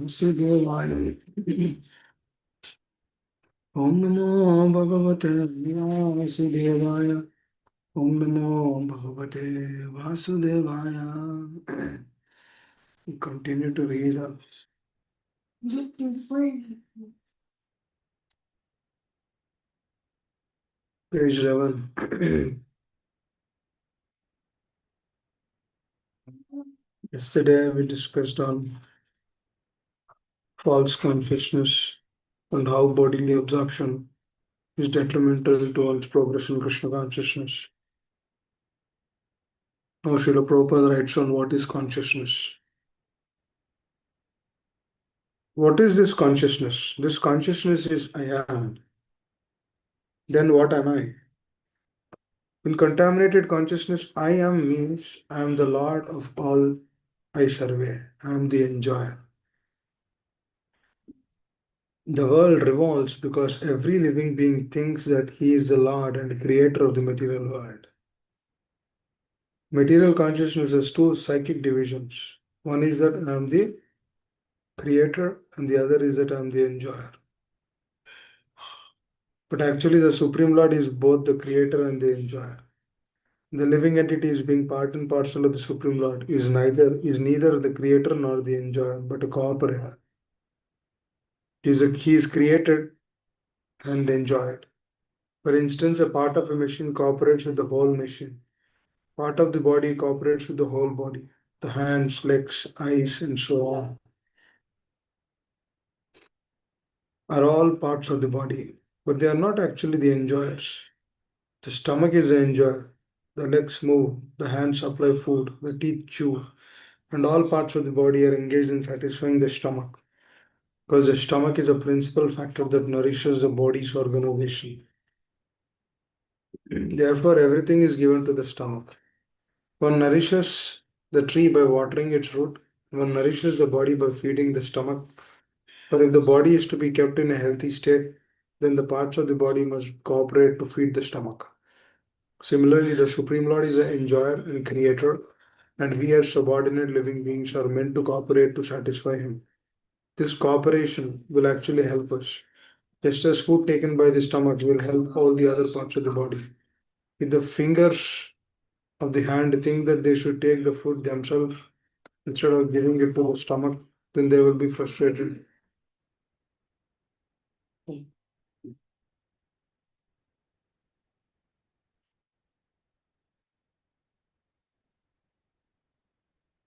वासुदेवाय। ओम नमो भगवते वासुदेवाय। ओम नमो भगवते वासुदेवाय। Continue to read page 11. Yesterday we discussed on false consciousness and how bodily absorption is detrimental to one's progress in Krishna consciousness. Now Srila Prabhupada writes on what is consciousness. What is this consciousness? This consciousness is I am. Then what am I? In contaminated consciousness, I am means I am the Lord of all I survey. I am the enjoyer. The world revolves because every living being thinks that he is the Lord and creator of the material world. Material consciousness has two psychic divisions. One is that I am the creator, and the other is that I am the enjoyer. But actually, the Supreme Lord is both the creator and the enjoyer. The living entity is being part and parcel of the Supreme Lord is neither the creator nor the enjoyer, but a cooperator. He is created and enjoyed. For instance, a part of a machine cooperates with the whole machine. Part of the body cooperates with the whole body. The hands, legs, eyes, and so on are all parts of the body, but they are not actually the enjoyers. The stomach is the enjoyer. The legs move, the hands supply food, the teeth chew, and all parts of the body are engaged in satisfying the stomach, because the stomach is a principal factor that nourishes the body's organization. Therefore, everything is given to the stomach. One nourishes the tree by watering its root, one nourishes the body by feeding the stomach. But if the body is to be kept in a healthy state, then the parts of the body must cooperate to feed the stomach. Similarly, the Supreme Lord is an enjoyer and creator, and we as subordinate living beings are meant to cooperate to satisfy Him. This cooperation will actually help us, just as food taken by the stomach will help all the other parts of the body. If the fingers of the hand think that they should take the food themselves instead of giving it to the stomach, then they will be frustrated.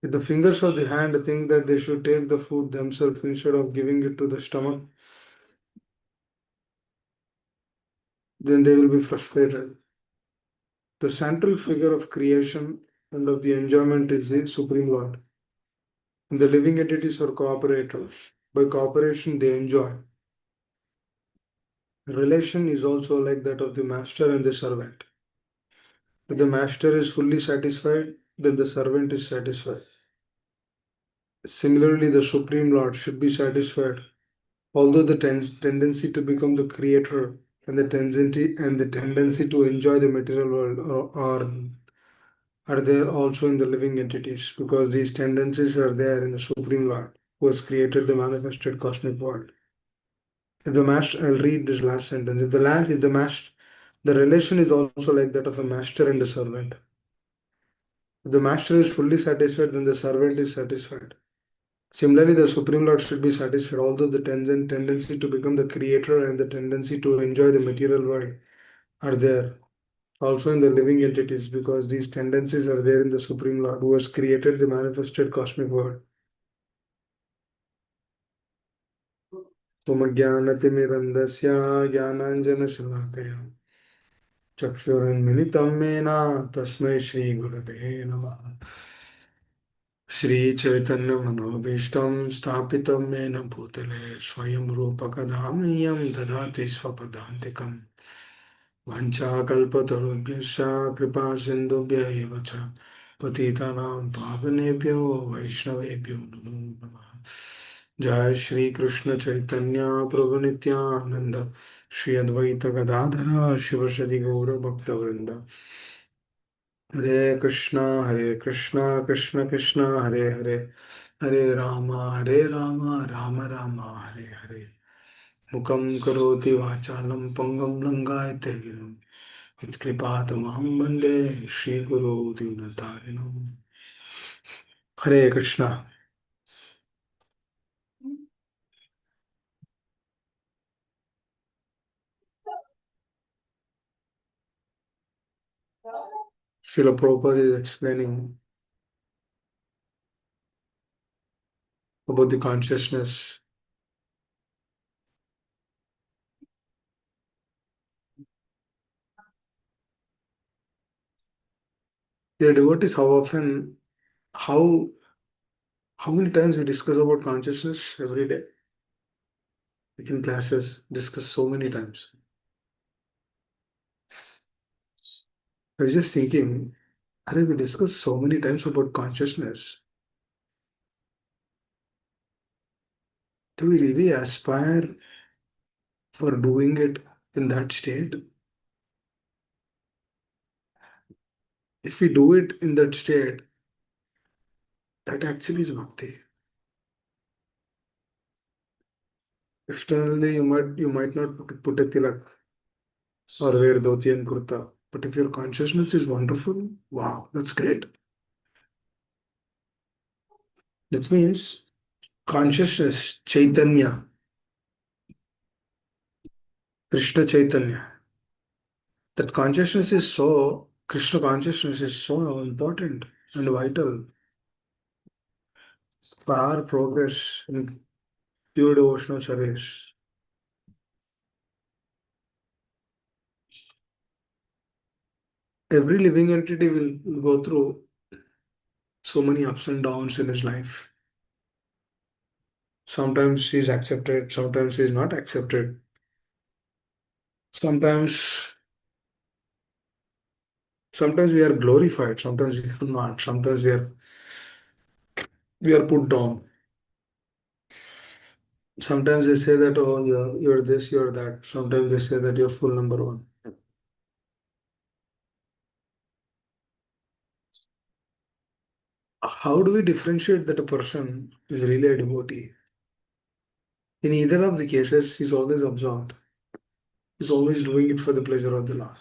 If the fingers of the hand think that they should take the food themselves instead of giving it to the stomach, then they will be frustrated. The central figure of creation and of the enjoyment is the Supreme Lord. And the living entities are cooperators. By cooperation, they enjoy. Relation is also like that of the master and the servant. If the master is fully satisfied, then the servant is satisfied. Similarly, the Supreme Lord should be satisfied. Although the tendency to become the creator and the tendency to enjoy the material world are there also in the living entities, because these tendencies are there in the Supreme Lord who has created the manifested cosmic world. If the master, I'll read this last sentence. If the master, the relation is also like that of a master and a servant. If the master is fully satisfied, then the servant is satisfied. Similarly, the Supreme Lord should be satisfied, although the tendency to become the creator and the tendency to enjoy the material world are there also in the living entities, because these tendencies are there in the Supreme Lord who has created the manifested cosmic world. त्वमज्ञानतिमिरन्दस्य ज्ञानाञ्जनशलाकया चक्षुरुन्मिलितं येन तस्मै श्रीगुरवे नमः। श्रीचैतन्यमनोभीष्टं स्थापितं येन भूतले स्वयं रूपकदा मह्यं ददाति स्वपदान्तिकम्। वाञ्छाकल्पतरुभ्यश्च कृपा सिन्धुभ्य एव च पतितानां पावनेभ्यो वैष्णवेभ्यो नमो नमः। जय श्री कृष्ण चैतन्य प्रभु नित्यानंद श्री अद्वैत गदाधर शिवसदि गौर भक्तवृंद। हरे Krishna Krishna Krishna Hare Hare Hare Rama, Rama Rama, Hare Hare. Mukam karoti vachalam pangam langayate girim. Itkripatamaham bande Shri Guru Dinatarinam. Hare Krishna. Srila Prabhupada is explaining about the consciousness. Dear devotees, how, how many times we discuss about consciousness every day? Like in classes, discuss so many times. I was just thinking, Are we discuss so many times about consciousness? Do we really aspire for doing it in that state? If we do it in that state, that actually is bhakti. Externally, you might not put a tilak or wear dhoti and kurta, but if your consciousness is wonderful, wow, that's great. That means consciousness, Chaitanya, Krishna Chaitanya. That consciousness is so, Krishna consciousness is so important and vital for our progress in pure devotional service. Every living entity will go through so many ups and downs in his life. Sometimes he's accepted, sometimes he's not accepted. Sometimes, sometimes we are glorified, sometimes we are not. Sometimes we are put down. Sometimes they say that, oh, you're this, you're that. Sometimes they say that you're full number one. How do we differentiate that a person is really a devotee? In either of the cases, he's always absorbed. He's always doing it for the pleasure of the Lord.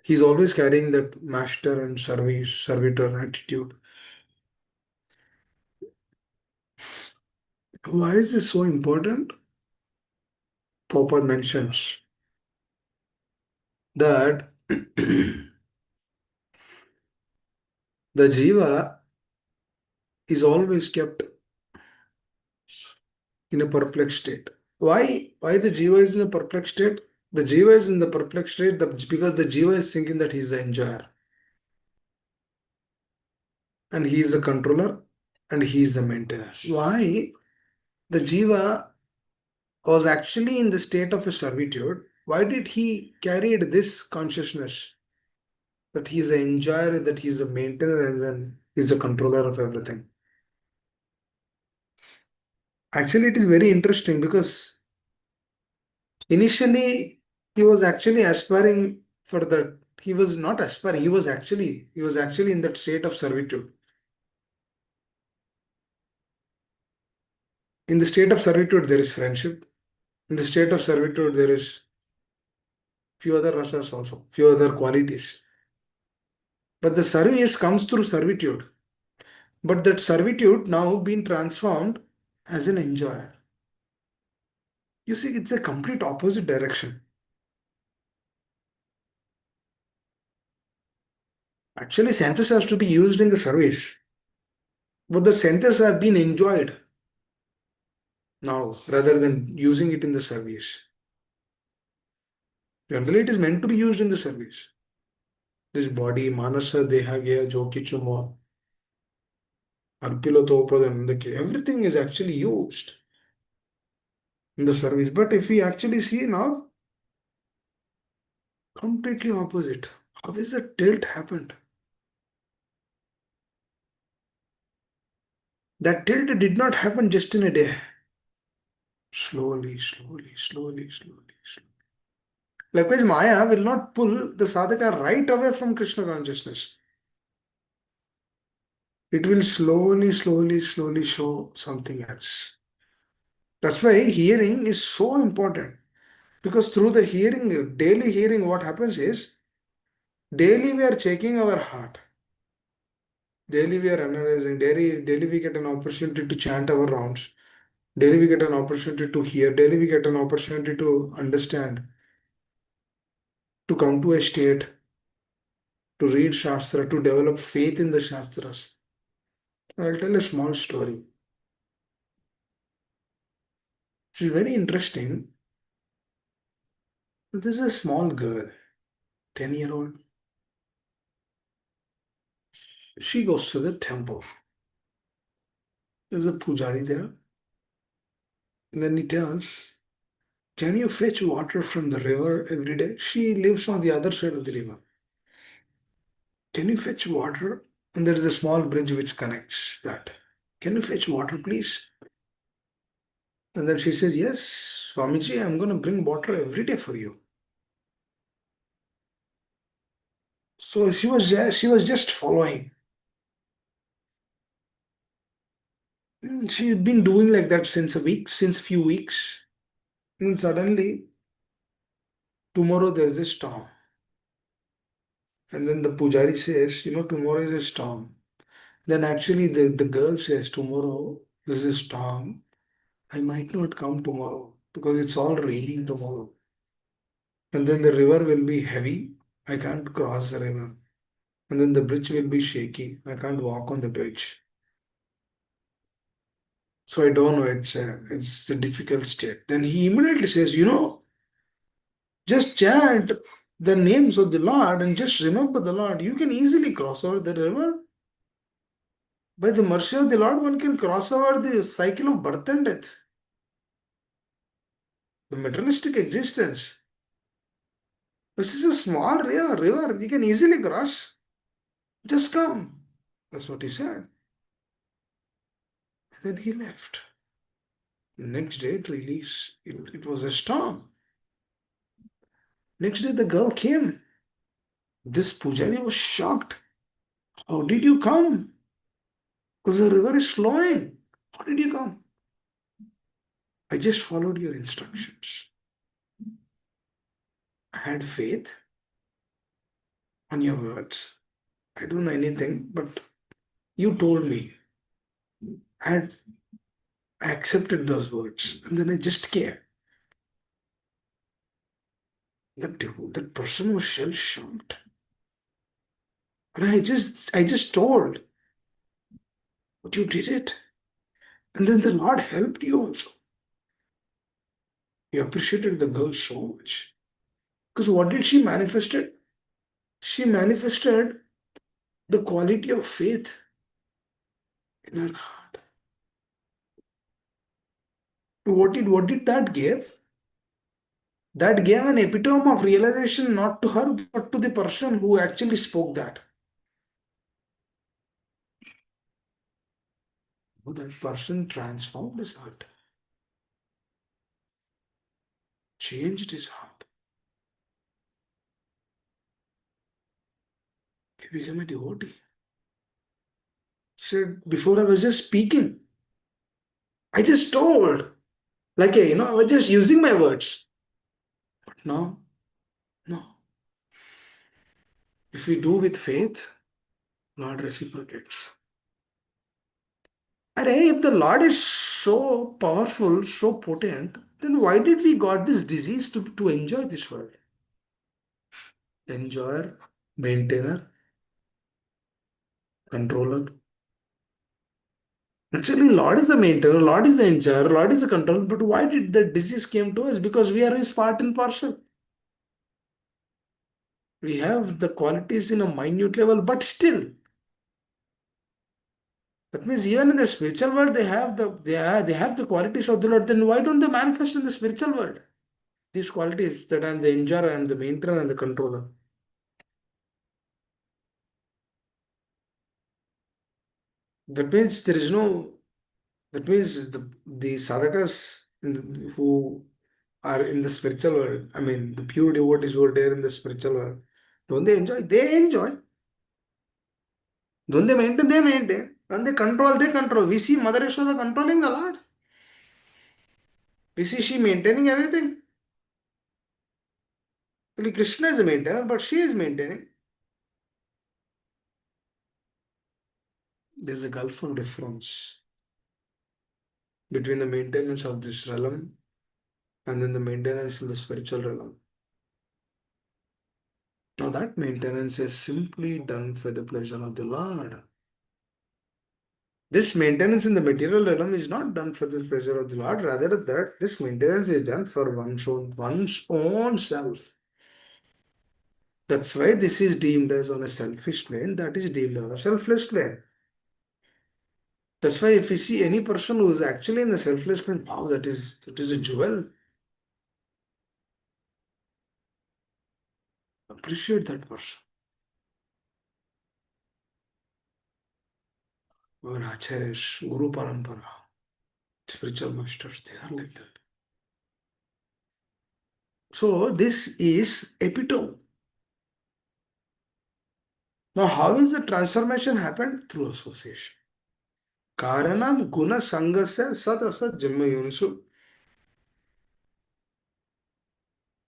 He's always carrying that master and servitor attitude. Why is this so important? Prabhupada mentions that the jiva is always kept in a perplexed state. Why the jiva is in a perplexed state? The jiva is in the perplexed state because the jiva is thinking that he is the enjoyer and he is the controller and he is the maintainer. Why the jiva was actually in the state of a servitude? Why did he carried this consciousness that he is the enjoyer, that he is the maintainer, and then he is the controller of everything? Actually, it is very interesting because initially he was actually aspiring for that. He was not aspiring. He was actually in that state of servitude. In the state of servitude, there is friendship. In the state of servitude, there is few other rasas also, few other qualities. But the service comes through servitude. But that servitude now been transformed as an enjoyer. You see, it's a complete opposite direction. Actually, senses has to be used in the service, but the senses have been enjoyed now rather than using it in the service. Generally, it is meant to be used in the service. This body, manasa, deha, gaya, jo kichumo, arpilo topadam, everything is actually used in the service. But if we actually see now, completely opposite. How is the tilt happened? That tilt did not happen just in a day. Slowly, slowly, slowly, slowly, slowly. Likewise, Maya will not pull the sadhaka right away from Krishna consciousness. it will slowly show something else. That's why hearing is so important. Because through the hearing, daily hearing, what happens is daily we are checking our heart. Daily we are analyzing. Daily we get an opportunity to chant our rounds. Daily we get an opportunity to hear. Daily we get an opportunity to understand, to come to a state, to read Shastra, to develop faith in the Shastras. I'll tell a small story. Which is very interesting. This is a small girl, 10-year-old. She goes to the temple. There's a pujari there. And then he tells, can you fetch water from the river every day? She lives on the other side of the river. Can you fetch water? And there is a small bridge which connects that. Can you fetch water, please? And then she says, yes, Swamiji, I'm going to bring water every day for you. So she was just following. She's been doing like that since a week, since few weeks. And suddenly, tomorrow there is a storm. And then the pujari says, tomorrow is a storm. Then actually the girl says, tomorrow is a storm. I might not come tomorrow because it's all raining tomorrow. And then the river will be heavy. I can't cross the river. And then the bridge will be shaky. I can't walk on the bridge. So I don't know. It's a difficult state. Then he immediately says, just chant the names of the Lord and just remember the Lord. You can easily cross over the river. By the mercy of the Lord, one can cross over the cycle of birth and death, the materialistic existence. This is a small river. You can easily cross. Just come. That's what he said. Then he left. Next day, it was a storm. Next day, the girl came. This pujari was shocked. How did you come? Because the river is flowing. How did you come? I just followed your instructions. I had faith on your words. I don't know anything, but you told me. I had accepted those words. And then I just came. That person was shell shocked. And I just told, but you did it. And then the Lord helped you also. He appreciated the girl so much. Because what did she manifested? She manifested the quality of faith in her heart. What did that give? That gave an epitome of realization not to her, but to the person who actually spoke that. That person transformed his heart, changed his heart. He became a devotee. He said, before I was just speaking. I just told. I was just using my words. But now, no. If we do with faith, Lord reciprocates. Array, if the Lord is so powerful, so potent, then why did we got this disease to enjoy this world? Enjoyer, maintainer, controller. Actually, Lord is a maintainer, Lord is a enjoyer, Lord is a controller. But why did the disease came to us? Because we are his part and parcel. We have the qualities in a minute level, but still. That means even in the spiritual world, they have the qualities of the Lord. Then why don't they manifest in the spiritual world? These qualities that I'm the enjoyer and the maintainer and the controller. That means there is no. That means the sadhakas who are in the spiritual world. I mean, the pure devotees who are there in the spiritual world. Don't they enjoy? They enjoy. Don't they maintain? They maintain. And they control. We see Mother Yashoda controlling the Lord. We see she maintaining everything. Only Krishna is a maintainer, but she is maintaining. There's a gulf of difference between the maintenance of this realm and then the maintenance in the spiritual realm. Now, that maintenance is simply done for the pleasure of the Lord. This maintenance in the material realm is not done for the pleasure of the Lord, rather that this maintenance is done for one's own self. That's why this is deemed as on a selfish plane, that is deemed on a selfless plane. That's why if you see any person who is actually in the selfless plane, wow, that is a jewel. Appreciate that person. Our acharyas, Guru Parampara, spiritual masters, they are like that. So this is epitome. Now, how is the transformation happened? Through association. Karanam guna sangasya sat asat jamma yonisu.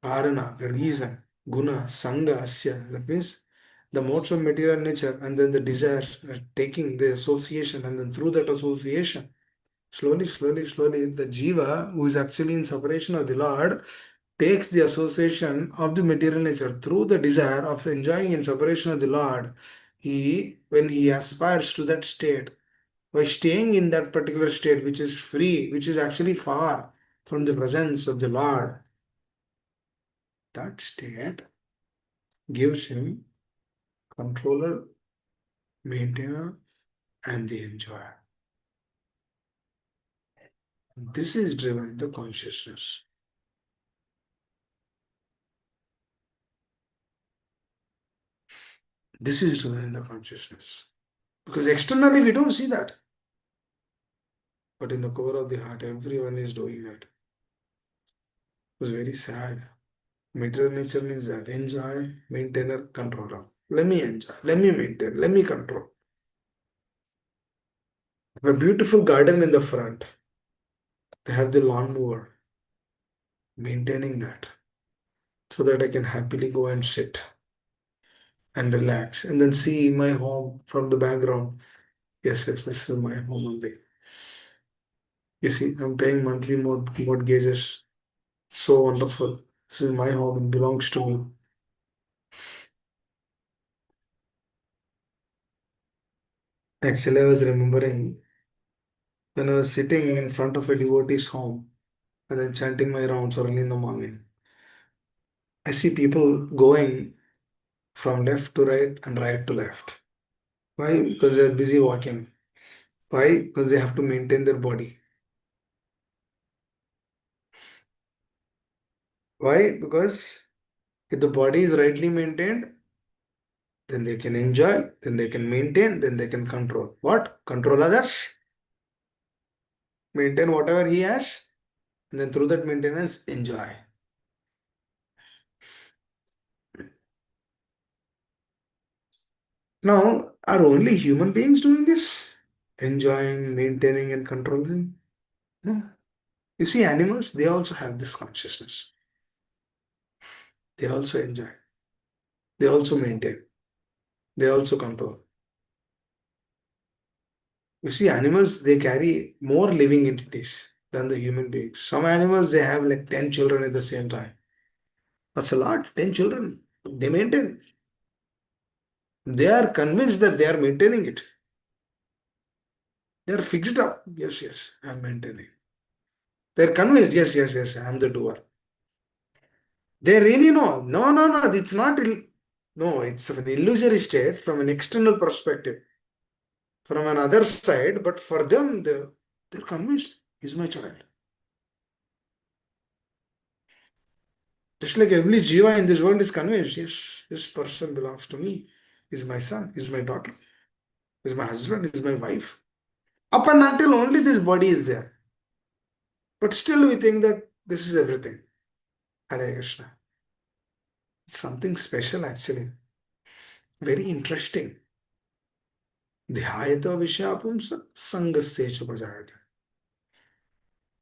Karana, the reason. Guna, sanga, asya. That means the modes of material nature and then the desire, taking the association, and then through that association, slowly, the jiva, who is actually in separation of the Lord, takes the association of the material nature through the desire of enjoying in separation of the Lord. When he aspires to that state, by staying in that particular state, which is free, which is actually far from the presence of the Lord, that state gives him controller, maintainer, and the enjoyer. This is driven in the consciousness. This is driven in the consciousness. Because externally we don't see that. But in the core of the heart, everyone is doing that. It was very sad. Material nature means that enjoy, maintainer, controller. Let me enjoy, let me maintain, let me control. A beautiful garden in the front. They have the lawnmower, maintaining that so that I can happily go and sit and relax and then see my home from the background. Yes, this is my home only. You see, I'm paying monthly mortgages. So wonderful. This is my home, it belongs to me. Actually, I was remembering when I was sitting in front of a devotee's home and then chanting my rounds early in the morning. I see people going from left to right and right to left. Why? Because they're busy walking. Why? Because they have to maintain their body. Why? Because if the body is rightly maintained, then they can enjoy, then they can maintain, then they can control. What? Control others, maintain whatever he has, and then through that maintenance, enjoy. Now, are only human beings doing this? Enjoying, maintaining, and controlling? No. You see, animals, they also have this consciousness. They also enjoy. They also maintain. They also control. You see, animals, they carry more living entities than the human beings. Some animals, they have like 10 children at the same time. That's a lot, 10 children. They maintain. They are convinced that they are maintaining it. They are fixed up. Yes, I'm maintaining. They're convinced, yes, I'm the doer. They really know. No, it's not. No, it's an illusory state from an external perspective, from another side, but for them, they're convinced he's my child. Just like every jiva in this world is convinced, yes, this person belongs to me, is my son, is my daughter, is my husband, is my wife. Up and until only this body is there. But still we think that this is everything. Hare Krishna. It's something special actually. Very interesting. ध्यायतो विषयापुं संगस्ते च प्रजायते.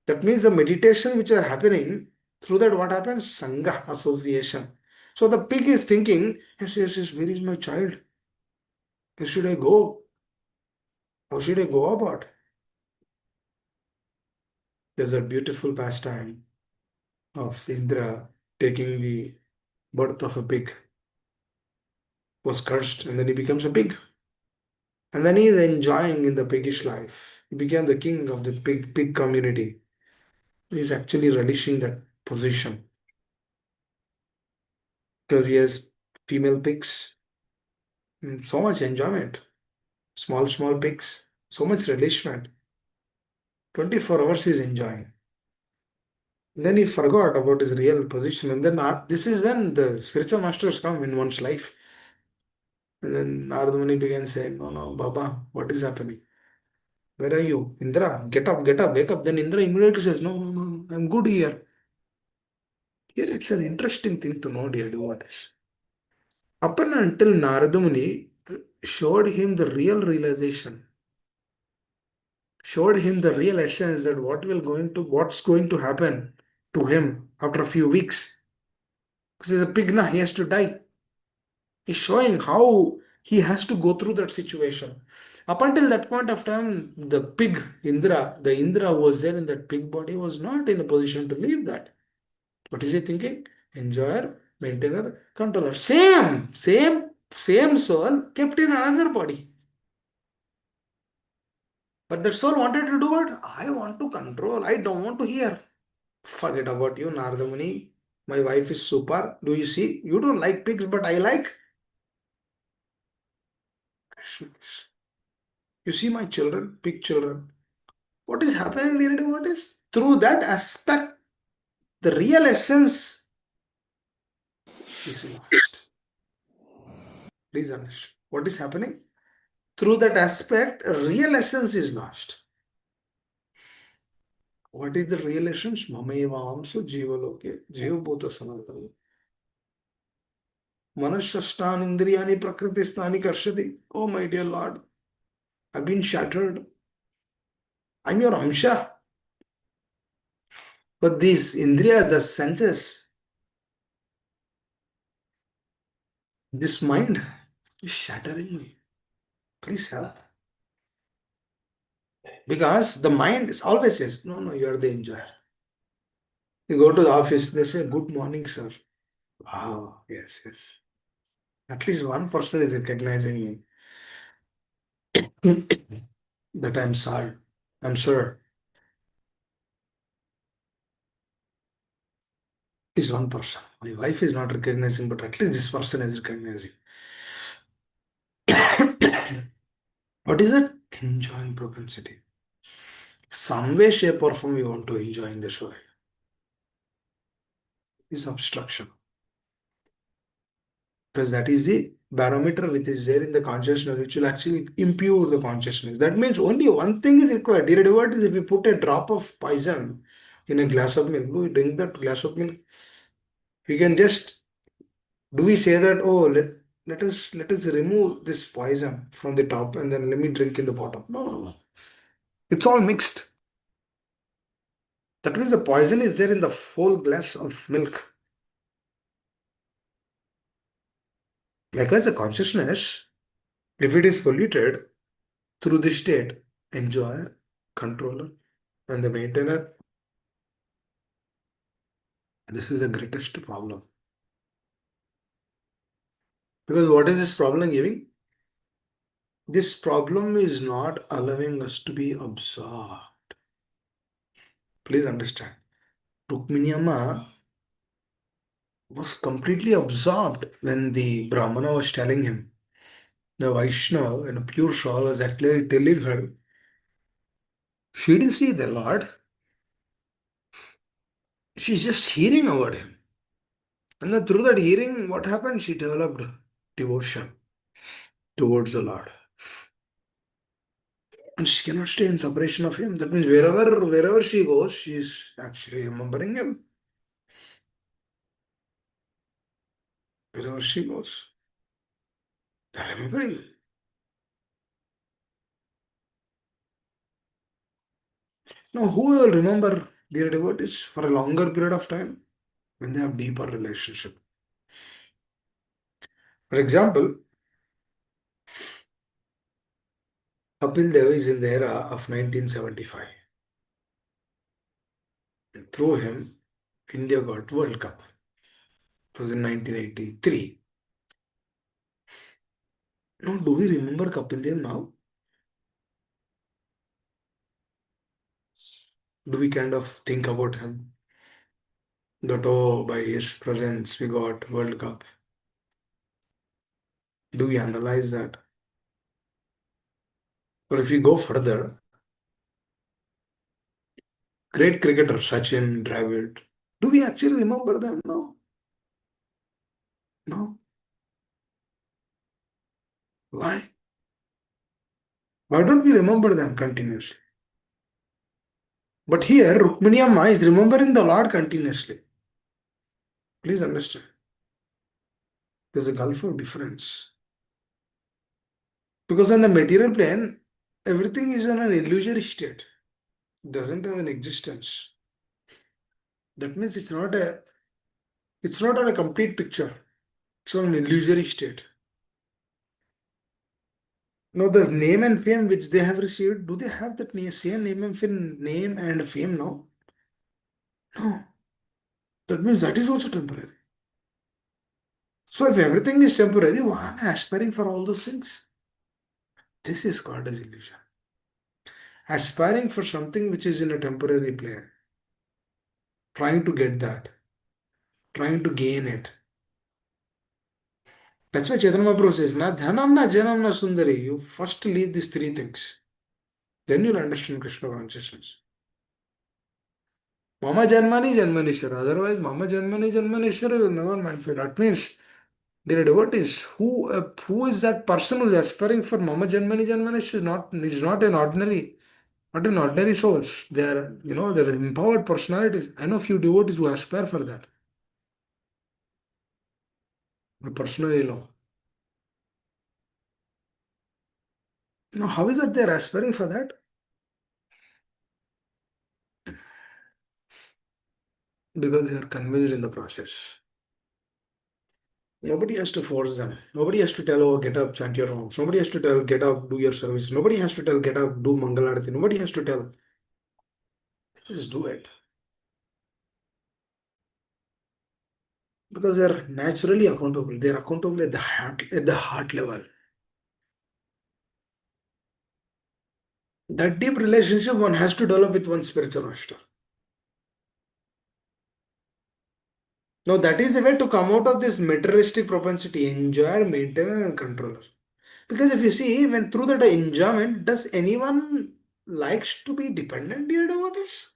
That means the meditation which are happening, through that what happens? Sangha, association. So the pig is thinking, yes, yes, yes, where is my child? Where should I go? How should I go about? There's a beautiful pastime of Indra taking the birth of a pig, was cursed, and then he becomes a pig. And then he is enjoying in the piggish life. He became the king of the pig community. He's actually relishing that position because he has female pigs, so much enjoyment. Small pigs, so much relishment. 24 hours he's enjoying. Then he forgot about his real position. And then this is when the spiritual masters come in one's life. And then Narada Muni began saying, no, no, Baba, what is happening? Where are you? Indra, get up, wake up. Then Indra immediately says, no, no, no, no, I'm good here. Here it's an interesting thing to know, dear devotees. Up and until Narada Muni showed him the real realization, showed him the real essence that what's going to happen to him after a few weeks. Because he's a pig now, he has to die. He's showing how he has to go through that situation. Up until that point of time, the pig, Indra, the Indra who was there in that pig body was not in a position to leave that. What is he thinking? Enjoyer, maintainer, controller. Same soul kept in another body. But that soul wanted to do what? I want to control. I don't want to hear. Forget about you, Narada Muni. My wife is super. Do you see? You don't like pigs, but I like. You see my children, pig children. What is happening really? What is? Through that aspect, the real essence is lost. Please understand. What is happening? Through that aspect, real essence is lost. What is the real essence? Mameva amsu jivaloke. Jivabhuta sanatana. Manashashtan indriyani prakritistani karshati. Oh my dear Lord, I've been shattered. I'm your amsha. But these indriyas, the senses, this mind is shattering me. Please help. Because the mind is always says, no, no, you are the enjoyer. You go to the office, they say, good morning, sir. Wow, yes, yes. At least one person is recognizing me that I'm sorry. I'm sure. At least one person. My wife is not recognizing, but at least this person is recognizing. What is that? Enjoying propensity. Some way, shape, or form we want to enjoy in this world is obstruction. Because that is the barometer which is there in the consciousness, which will actually impure the consciousness. That means only one thing is required. Dear devotees, if you put a drop of poison in a glass of milk, do we drink that glass of milk? We can just do we say that, oh, let us remove this poison from the top and then let me drink in the bottom. No, no, no. It's all mixed. That means the poison is there in the whole glass of milk. Likewise, the consciousness, if it is polluted through this state, enjoyer, controller, and the maintainer, this is the greatest problem. Because what is this problem giving? This problem is not allowing us to be absorbed. Please understand. Rukmini Amma was completely absorbed when the Brahmana was telling him. The Vaishnava in a pure soul was actually telling her, she didn't see the Lord. She's just hearing about him. And then through that hearing, what happened? She developed devotion towards the Lord. And she cannot stay in separation of him. That means wherever she goes, she's actually remembering him. Wherever she goes, they're remembering him. Now, who will remember their devotees for a longer period of time when they have deeper relationship? For example, Kapil Dev is in the era of 1975. Through him, India got World Cup. It was in 1983. Now, do we remember Kapil Dev now? Do we kind of think about him? That, oh, by his presence, we got World Cup. Do we analyze that? Or if we go further, great cricketer Sachin, Dravid, do we actually remember them now? No. Why? Why don't we remember them continuously? But here, Rukmini Amma is remembering the Lord continuously. Please understand. There's a gulf of difference. Because on the material plane, everything is in an illusory state. It doesn't have an existence. That means it's not on a complete picture. It's on an illusory state. Now the name and fame which they have received, do they have that same name and fame now? No. That means that is also temporary. So if everything is temporary, why am I aspiring for all those things? This is called as illusion. Aspiring for something which is in a temporary plane, trying to get that, trying to gain it. That's why Chaitanya Mahaprabhu says, na dhanam na janam na sundari. You first leave these three things. Then you'll understand Krishna consciousness. Mama Janmani Janmanishwara. Otherwise, Mama Janmani Janmanishwara will never manifest. That means dear devotees, who is that person who is aspiring for Mama Janmani Janmanishwara is not an ordinary souls. They are, they're empowered personalities. I know few devotees who aspire for that. I personally know. How is it they're aspiring for that? Because they are convinced in the process. Nobody has to force them. Nobody has to tell, oh, get up, chant your rounds. Nobody has to tell, get up, do your service. Nobody has to tell, get up, do Mangalarati. Nobody has to tell. Just do it. Because they're naturally accountable. They're accountable at the heart level. That deep relationship one has to develop with one spiritual master. Now that is the way to come out of this materialistic propensity, enjoyer, maintainer, and controller. Because if you see, when through that enjoyment, does anyone likes to be dependent, dear devotees?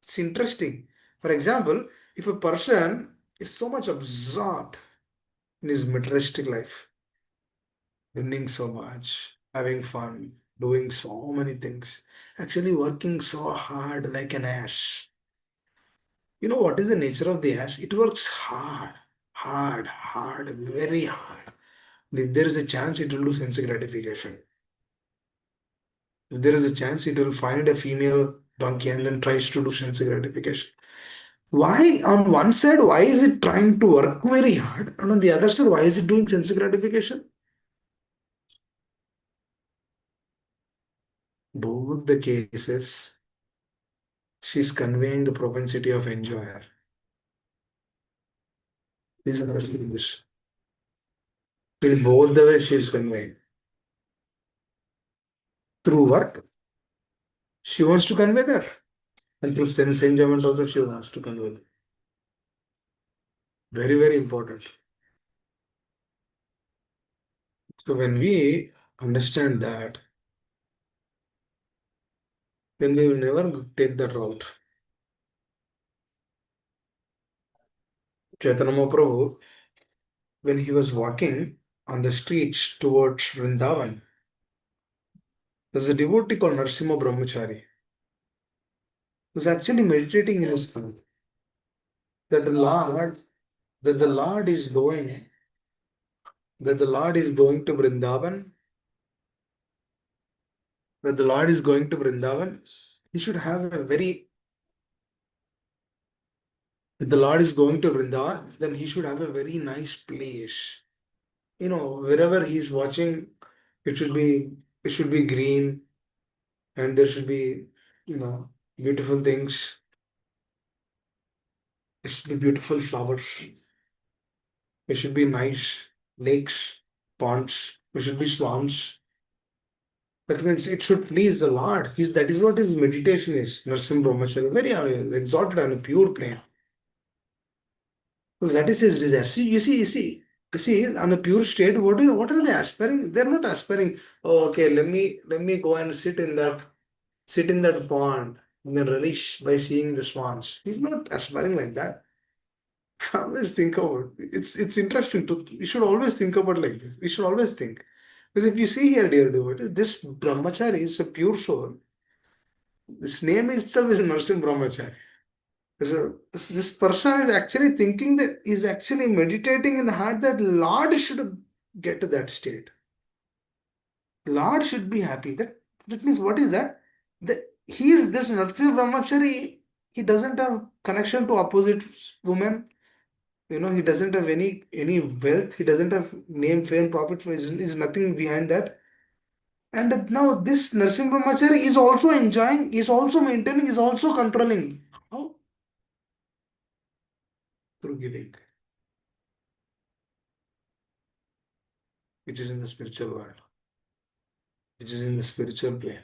It's interesting. For example, if a person is so much absorbed in his materialistic life, winning so much, having fun, doing so many things, actually working so hard like an ass. You know what is the nature of the ass? It works hard, hard, hard, very hard. If there is a chance, it will do sense gratification. If there is a chance, it will find a female donkey and then tries to do sense gratification. Why, on one side, why is it trying to work very hard? And on the other side, why is it doing sense gratification? Both the cases, she's conveying the propensity of enjoyer. Please understand this. In both the ways, she is conveying. Through work, she wants to convey that. And through sense enjoyment also, she wants to convey that. Very, very important. So when we understand that, then we will never take that route. Chaitanya Mahaprabhu, when he was walking on the streets towards Vrindavan, there's a devotee called Narsimha Brahmachari who's actually meditating in his heart that the Lord is going to Vrindavan, that the Lord is going to Vrindavan He should have a very, if the Lord is going to Vrindavan, then he should have a very nice place. Wherever he's watching, it should be it should be green, and there should be, you know, beautiful things. There should be beautiful flowers. There should be nice lakes, ponds. There should be swans. That means it should please the Lord. That is what his meditation is. Narsim Brahmacharya, very exalted on a pure plane. Because that is his desire. See, on a pure state, what are they aspiring? They're not aspiring, oh, okay, let me go and sit in that pond and then relish by seeing the swans. He's not aspiring like that. Always think about it's interesting to we should always think about like this. We should always think. Because if you see here, dear devotee, this brahmachari is a pure soul. This name itself is Narsim Brahmachari. So this person is actually thinking that is actually meditating in the heart that Lord should get to that state. Lord should be happy. That means what is that? He is this Narsim Brahmachari. He doesn't have connection to opposite women. He doesn't have any wealth. He doesn't have name, fame, profit. Is nothing behind that. And now this Narsim Brahmachari is also enjoying, is also maintaining, is also controlling. How? Through giving, which is in the spiritual world, which is in the spiritual plane.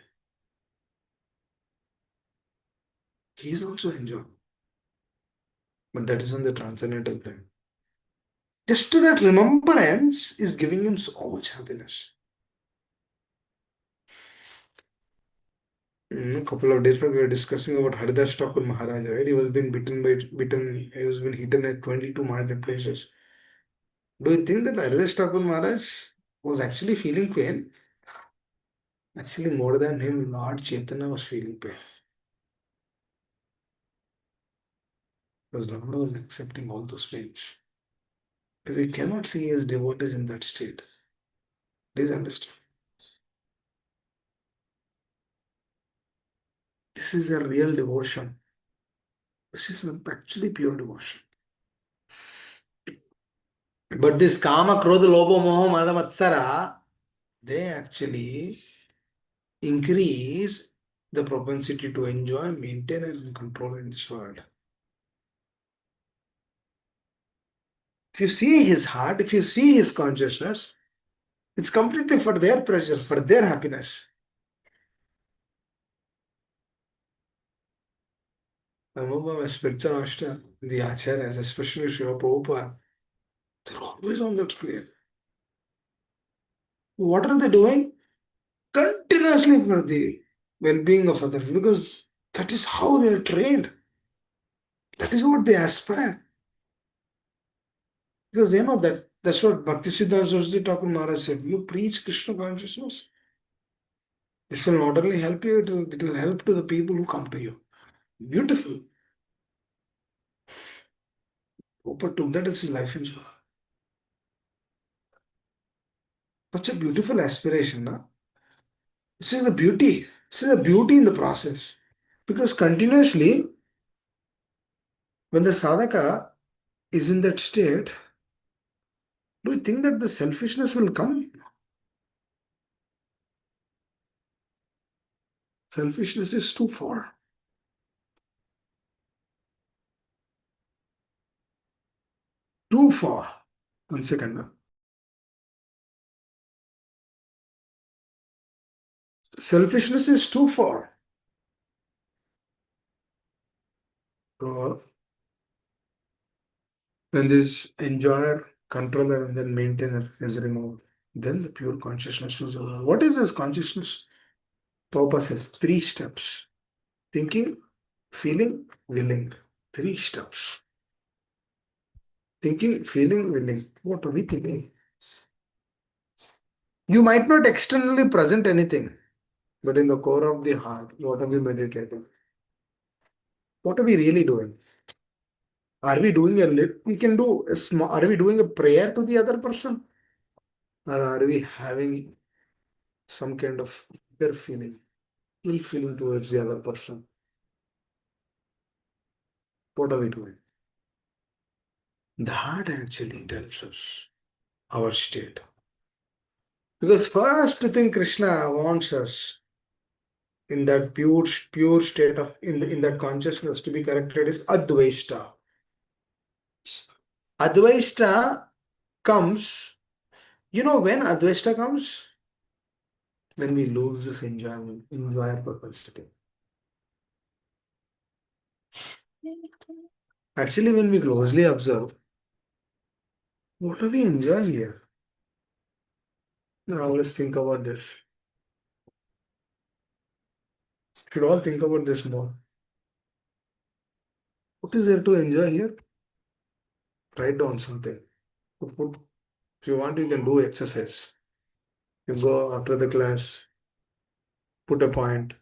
He is also enjoying, but that is on the transcendental plane. Just that remembrance is giving him so much happiness. A couple of days back, we were discussing about Haridas Thakur Maharaj, right? He was being he was been hidden at 22 market places. Do you think that Haridas Thakur Maharaj was actually feeling pain? Actually, more than him, Lord Chaitanya was feeling pain. Because Lord was accepting all those pains. Because he cannot see his devotees in that state. Please understand. This is a real devotion. This is actually pure devotion. But this Kama, Krodha, Lobha, Moha, Mada, Matsara, they actually increase the propensity to enjoy, maintain, and control in this world. If you see his heart, if you see his consciousness, it's completely for their pleasure, for their happiness. I remember my spiritual master, the acharyas, especially Srila Prabhupada, they're always on that plane. What are they doing? Continuously for the well-being of others, because that is how they are trained. That is what they aspire. Because they know that that's what Bhakti Siddhanta Saraswati Thakur Maharaj said. You preach Krishna consciousness. This will not only help you, it will help to the people who come to you. Beautiful. Prabhupada took that as his life in soul. Such a beautiful aspiration, na? This is the beauty. This is the beauty in the process. Because continuously, when the sadhaka is in that state, do you think that the selfishness will come? Selfishness is too far. Too far. 1 second. Selfishness is too far. So when this enjoyer, controller, and then maintainer is removed, then the pure consciousness is over. What is this consciousness? Prabhupada says 3 steps: thinking, feeling, willing. 3 steps. Thinking, feeling, willing. What are we thinking? You might not externally present anything, but in the core of the heart, what are we meditating? What are we really doing? Are we doing we can do a small, are we doing a prayer to the other person? Or are we having some kind of inner feeling? ill feeling towards the other person. What are we doing? That actually tells us our state. Because first thing Krishna wants us in that pure state of in that consciousness to be corrected is Advaita. Advaita comes, when Advaita comes? When we lose this enjoyer propensity. Actually, when we closely observe, what do we enjoy here? Now let's think about this. Should all think about this more. What is there to enjoy here? Write down something. If you want, you can do exercise. You go after the class, put a point.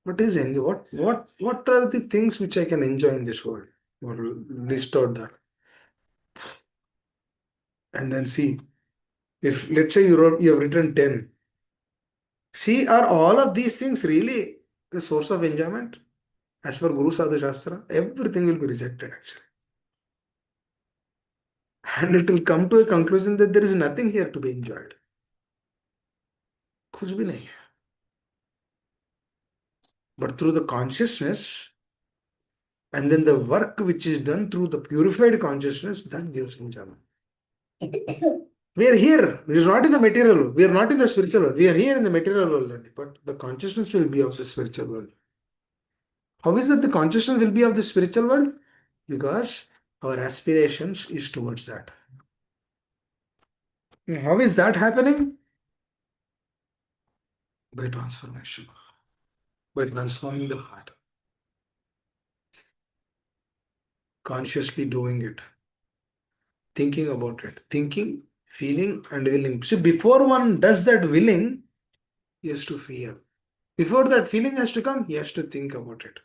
What is enjoy? What are the things which I can enjoy in this world? Or list out that. And then see. If let's say you have written 10. See, are all of these things really the source of enjoyment? As per Guru Sadhu Shastra, everything will be rejected actually. And it will come to a conclusion that there is nothing here to be enjoyed. कुछ भी नहीं है. But through the consciousness and then the work which is done through the purified consciousness, that gives enjoyment. We are here. We are not in the material world. We are not in the spiritual world. We are here in the material world only. But the consciousness will be of the spiritual world. How is that the consciousness will be of the spiritual world? Because our aspirations is towards that. How is that happening? By transformation. By transforming the heart. Consciously doing it. Thinking about it. Thinking, feeling, and willing. See, before one does that willing, he has to feel. Before that feeling has to come, he has to think about it.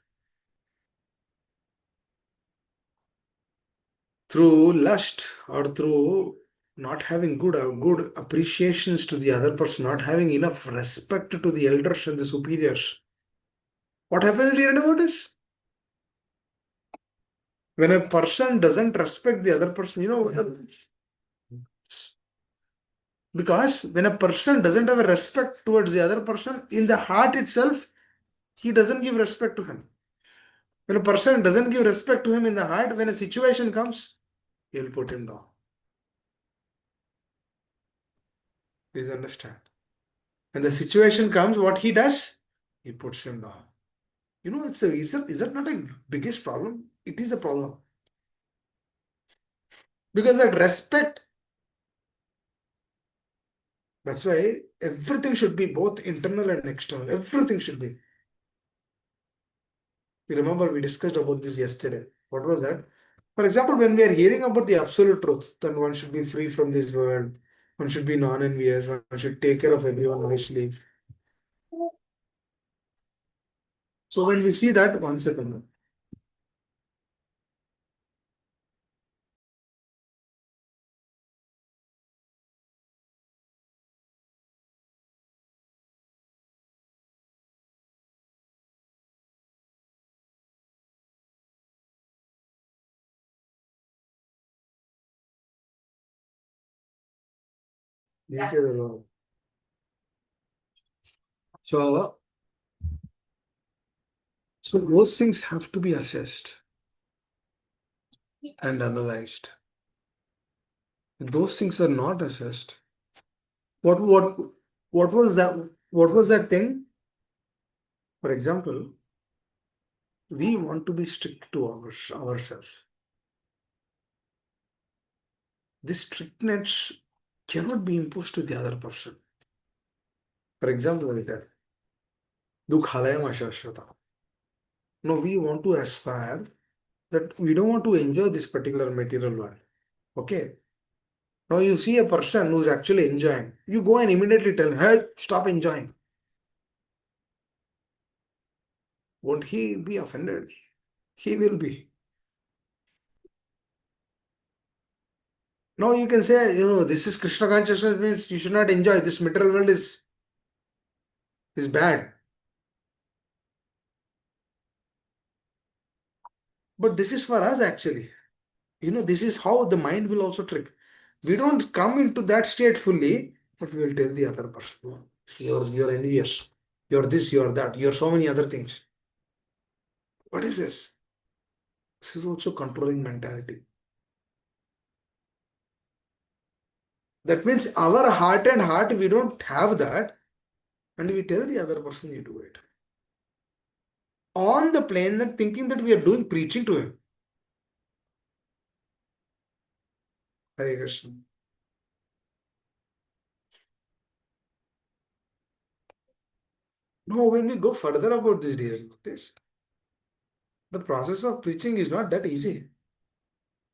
Through lust or through not having good appreciations to the other person, not having enough respect to the elders and the superiors. What happens at the end about this? When a person doesn't respect the other person, what happens? Because when a person doesn't have a respect towards the other person, in the heart itself, he doesn't give respect to him. When a person doesn't give respect to him in the heart, when a situation comes, he'll put him down. Please understand. When the situation comes, what he does? He puts him down. Is that not a biggest problem? It is a problem. Because that respect, that's why everything should be both internal and external. Everything should be. You remember we discussed about this yesterday. What was that? For example, when we are hearing about the absolute truth, then one should be free from this world. One should be non-envious. One should take care of everyone nicely. So when we see that, one second. So, so those things have to be assessed and analyzed. If those things are not assessed, what what what was that? What was that thing? For example, we want to be strict to ourselves. This strictness cannot be imposed to the other person. For example, like that. Dukhalayam ashashrata. No, we want to aspire that we don't want to enjoy this particular material world. Okay. Now you see a person who's actually enjoying. You go and immediately tell, hey, stop enjoying. Won't he be offended? He will be. Now you can say, this is Krishna consciousness means you should not enjoy. This material world is bad. But this is for us actually. This is how the mind will also trick. We don't come into that state fully, but we will tell the other person, "Oh, you're envious. You're this, you're that, you're so many other things." What is this? This is also controlling mentality. That means our heart and heart, we don't have that, and we tell the other person you do it. On the plane, that thinking that we are doing preaching to him. Hare Krishna. No, when we go further about this, dear Bhaktish, the process of preaching is not that easy.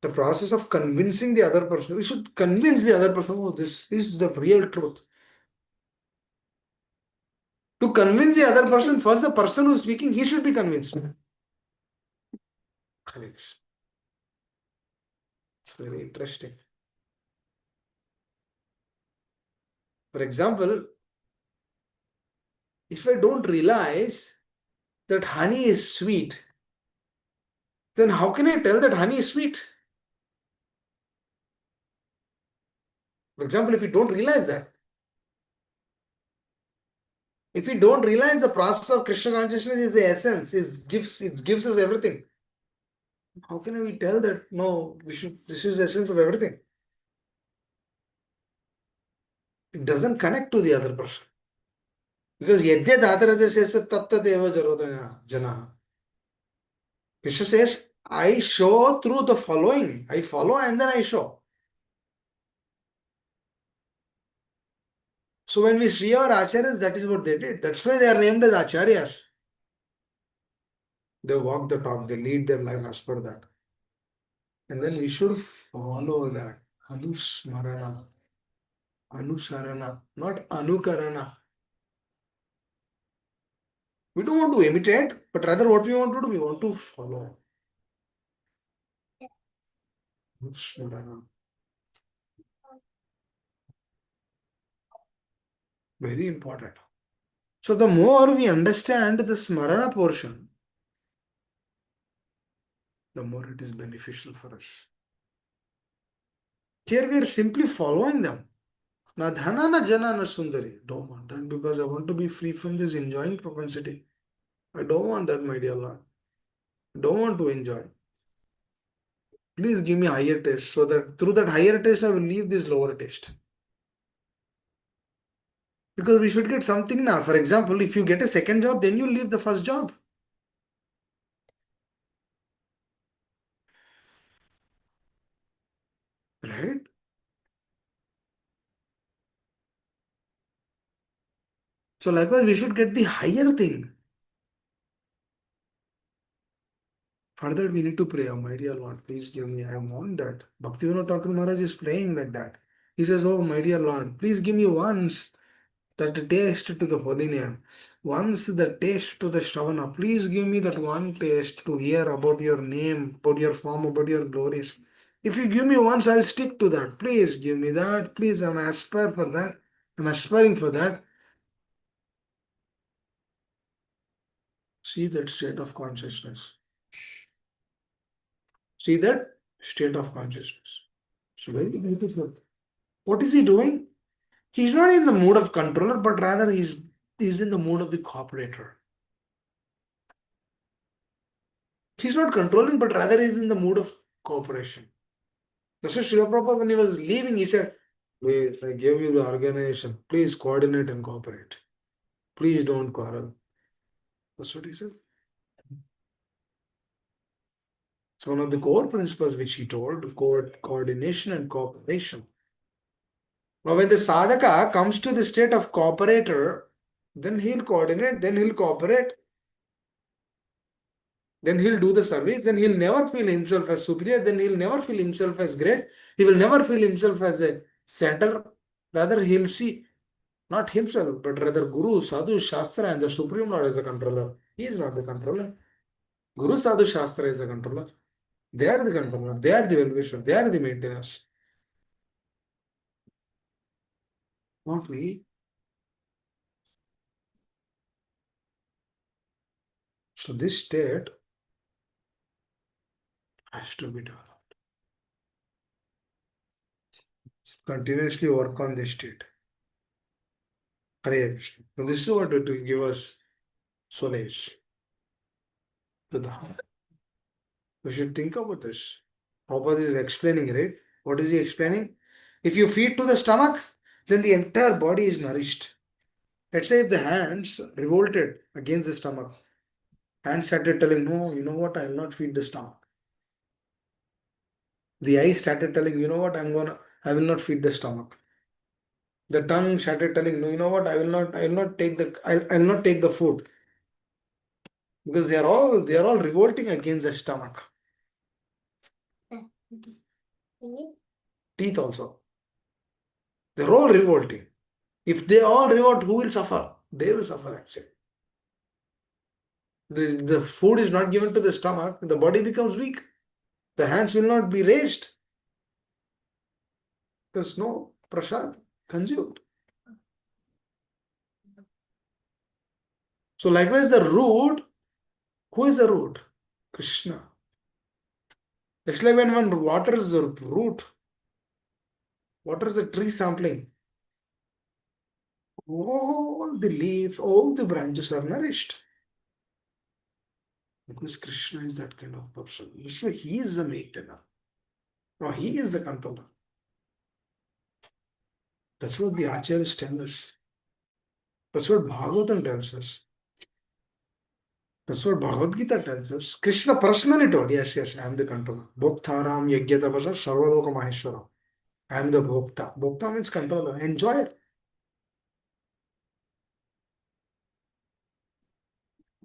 The process of convincing the other person, we should convince the other person, oh, this is the real truth. To convince the other person, first the person who is speaking, he should be convinced. Hare Krishna. It's very interesting. For example, if I don't realize that honey is sweet, then how can I tell that honey is sweet? For example, if you don't realize that, if we don't realize the process of Krishna consciousness is the essence, it gives us everything. How can we tell that no, this is the essence of everything? It doesn't connect to the other person. Because yadya dataraja says tattateva jarodaya janaha. Krishna says, I show through the following. I follow and then I show. So when we see our acharyas, that is what they did. That's why they are named as acharyas. They walk the talk, they lead their life as per that. And then we should follow that. Anusmarana, Anusarana, not Anukarana. We don't want to imitate, but rather what we want to do, we want to follow. Anusmarana. Very important. So the more we understand the Smarana portion, the more it is beneficial for us. Here we are simply following them. Na dhana na jana na sundari. Don't want that because I want to be free from this enjoying propensity. I don't want that, my dear Lord. I don't want to enjoy. Please give me higher taste so that through that higher taste I will leave this lower taste. Because we should get something now. For example, if you get a second job, then you leave the first job. Right? So likewise, we should get the higher thing. Further, we need to pray, oh my dear Lord, please give me, I want that. Bhaktivinoda Thakur Maharaj is praying like that. He says, oh my dear Lord, please give me once that taste to the holy name. Once the taste to the Shravana. Please give me that one taste to hear about your name, about your form, about your glories. If you give me once, I'll stick to that. Please give me that. Please, I'm aspire for that. I'm aspiring for that. See that state of consciousness. See that state of consciousness. It's very beautiful. What is he doing? He's not in the mood of controller, but rather he's in the mood of the cooperator. He's not controlling, but rather he's in the mood of cooperation. That's why Srila Prabhupada, when he was leaving, he said, wait, I gave you the organization. Please coordinate and cooperate. Please don't quarrel. That's what he said. It's one of the core principles which he told, coordination and cooperation. Now, when the sadhaka comes to the state of cooperator, then he'll coordinate, then he'll cooperate, then he'll do the service, then he'll never feel himself as superior, then he'll never feel himself as great, he will never feel himself as a center. Rather, he'll see not himself, but rather Guru, Sadhu, Shastra, and the Supreme Lord as a controller. He is not the controller. Guru, Sadhu, Shastra is the controller. They are the controller, they are the well-wisher, they are the maintainers. Not we. So this state Has to be developed. Continuously work on this state. Hare Krishna. So this is what it will give us solace to the heart. We should think about this. Prabhupada is explaining, right? What is he explaining? If you feed to the stomach, then the entire body is nourished. Let's say if the hands revolted against the stomach, hands started telling, no, you know what, I will not feed the stomach. The eyes started telling, you know what, I will not feed the stomach. The tongue started telling, no, you know what, I will not take I'll not take the food. Because they are all revolting against the stomach. Teeth also. They're all revolting. If they all revolt, who will suffer? They will suffer actually. The food is not given to the stomach, the body becomes weak. The hands will not be raised. There's no prasad consumed. So likewise the root, who is the root? Krishna. It's like when one waters the root, waters the tree sampling, all the leaves, all the branches are nourished. Because Krishna is that kind of person. Krishna, he is the maintainer. No, he is the controller. That's what the Acharyas tell us. That's what Bhagavatam tells us. That's what Bhagavad Gita tells us. Krishna personally told, yes, I am the controller. Bhoktaram Yagyatavasa Sarvaloka Maheshwara. I am the Bhokta. Bhokta means controller, enjoyer.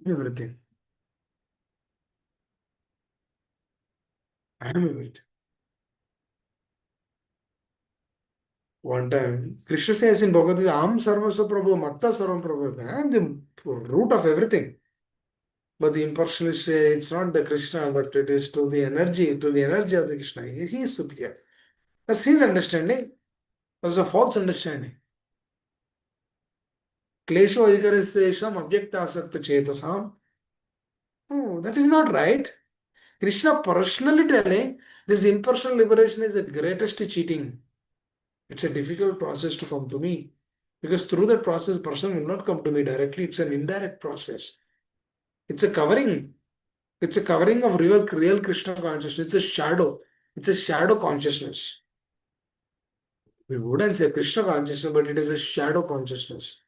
Everything. I am everything. One time, Krishna says in Bhagavad Gita, Am Sarvasva Prabhu, Matta Sarvam Prabhu. I am the root of everything. But the impersonalists say it's not the Krishna, but it is to the energy of the Krishna. He is superior. That's his understanding. That's a false understanding. Klesho adhikarisesham avyakta asakta chetasam. Oh, that is not right. Krishna personally telling this impersonal liberation is the greatest cheating. It's a difficult process to come to me. Because through that process, person will not come to me directly. It's an indirect process. It's a covering. It's a covering of real Krishna consciousness. It's a shadow. It's a shadow consciousness. We wouldn't say Krishna consciousness, but it is a shadow consciousness.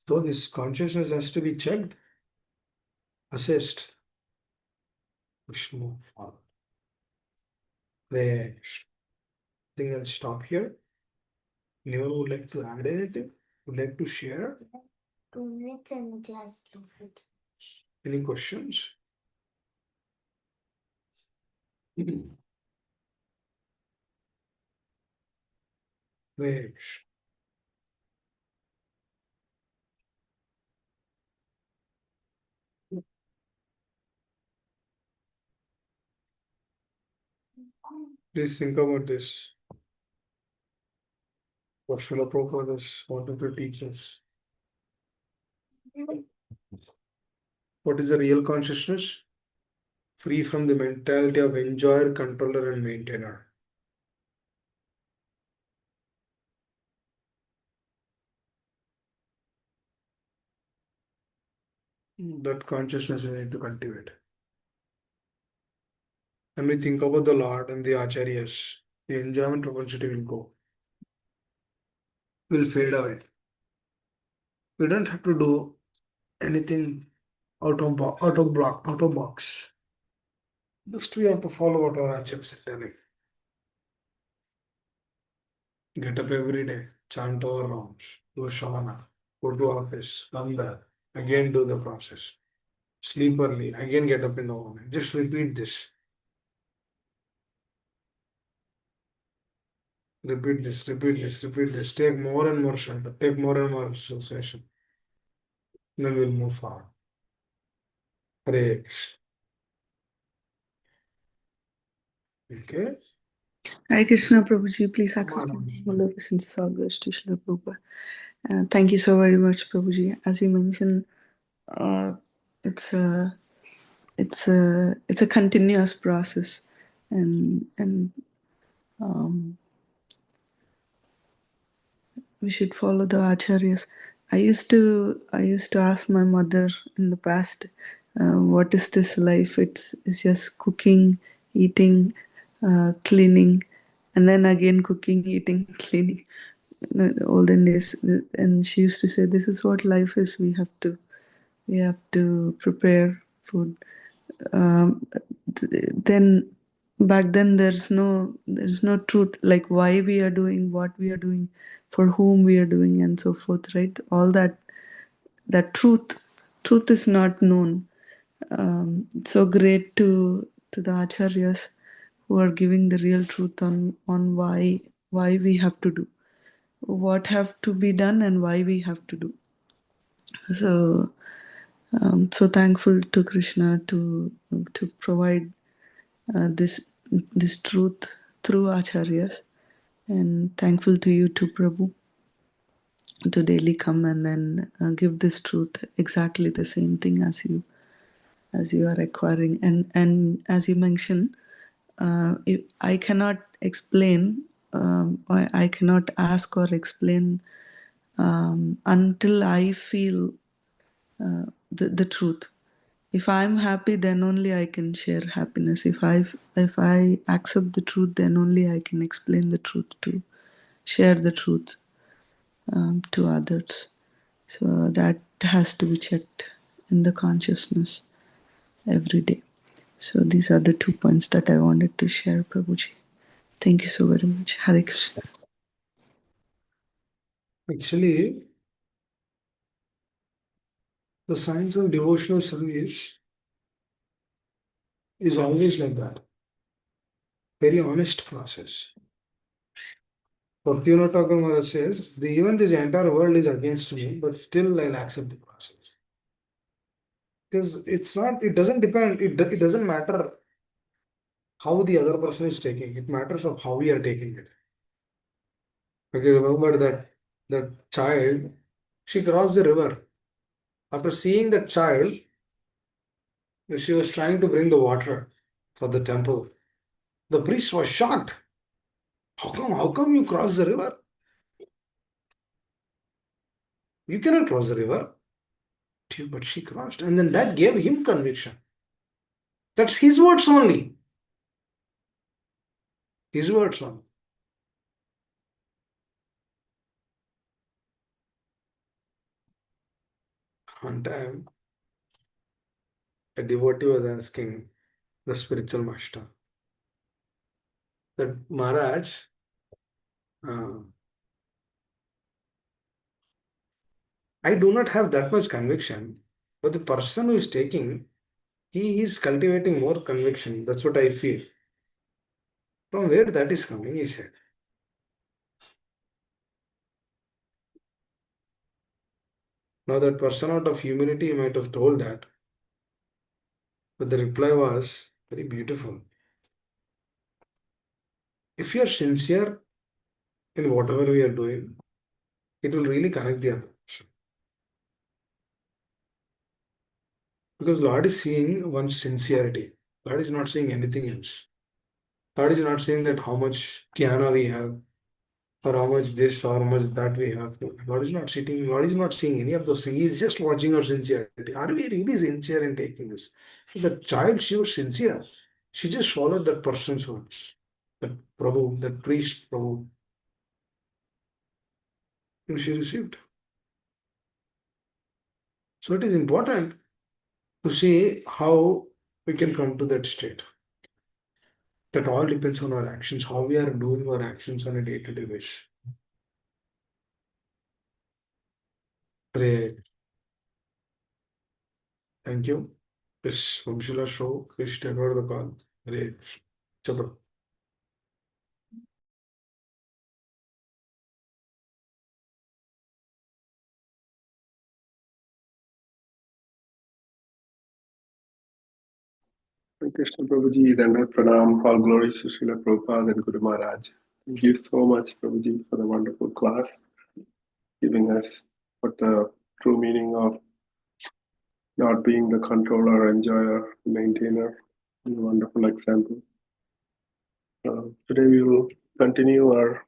So this consciousness has to be checked, assessed. Vishnu forward. I think I'll stop here. Anyone would like to add anything? Would like to share? 2 minutes and class. Any questions? Great. Please think about this. What Srila Prabhupada is wanted to teach us. What is the real consciousness? Free from the mentality of enjoyer, controller, and maintainer. That consciousness we need to cultivate. When we think about the Lord and the Acharyas, the enjoyment propensity will go, will fade away. We don't have to do anything out of box. Just we have to follow what our Acharyas are telling. Get up every day, chant our rounds, do shavana, go to office, come back, again do the process. Sleep early, again get up in the morning. Just repeat this. Repeat this, repeat this, repeat this. Take more and more shelter, take more and more association. Then we'll move forward. Hare Krishna. Okay. Hare Krishna Prabhuji, please access all the essence of the Srila Prabhupada. Thank you so very much, Prabhuji. As you mentioned, it's a it's a continuous process, and we should follow the acharyas. I used to ask my mother in the past, what is this life? It's just cooking, eating, cleaning, and then again cooking, eating, cleaning. The olden days, and she used to say, "This is what life is. We have to prepare food." Um, then back then there's no truth, like why we are doing what we are doing, for whom we are doing, and so forth, right? All that truth is not known. It's so great to the acharyas who are giving the real truth on why we have to do what have to be done and why we have to do. So so thankful to Krishna to provide this truth through acharyas, and thankful to you too, Prabhu, to daily come and then give this truth exactly the same thing as you are acquiring. And as you mentioned, if I cannot explain, or I cannot ask or explain until I feel the truth. If I'm happy, then only I can share happiness. If I accept the truth, then only I can explain the truth, to share the truth to others. So that has to be checked in the consciousness every day. So these are the 2 points that I wanted to share, Prabhuji. Thank you so very much. Hare Krishna. Actually, the science of devotional service is always like that. Very honest process. Bhaktivinoda Thakur Maharaj says, even this entire world is against me, but still I'll accept the process. Because it doesn't depend, it doesn't matter how the other person is taking it, matters of how we are taking it. Okay, remember that child, she crossed the river. After seeing that child, she was trying to bring the water for the temple. The priest was shocked. How come you cross the river? You cannot cross the river. But she crossed. And then that gave him conviction. That's his words only. His words only. One time, a devotee was asking the spiritual master that Maharaj, uh, I do not have that much conviction, but the person who is taking, he is cultivating more conviction. That's what I feel. From where that is coming, he said. Now that person out of humility might have told that, but the reply was very beautiful. If you are sincere in whatever we are doing, it will really connect the other person. Because Lord is seeing one's sincerity. Lord is not seeing anything else. Lord is not saying that how much jnana we have, or how much this or how much that we have. God is not sitting, God is not seeing any of those things. He's just watching our sincerity. Are we really sincere in taking this? The child, she was sincere. She just followed that person's words. That Prabhu, that priest Prabhu. And she received. So it is important to see how we can come to that state. That all depends on our actions, how we are doing our actions on a day-to-day basis. Pray. Thank you. Yes, Vamshila show. Please take over the call. Hare Krishna. Chapter. Hare Krishna Prabhuji, Dandavat Pranam, all glories to Srila Prabhupada and Guru Maharaj. Thank you so much, Prabhuji, for the wonderful class, giving us what the true meaning of not being the controller, enjoyer, maintainer. A wonderful example. Today we will continue our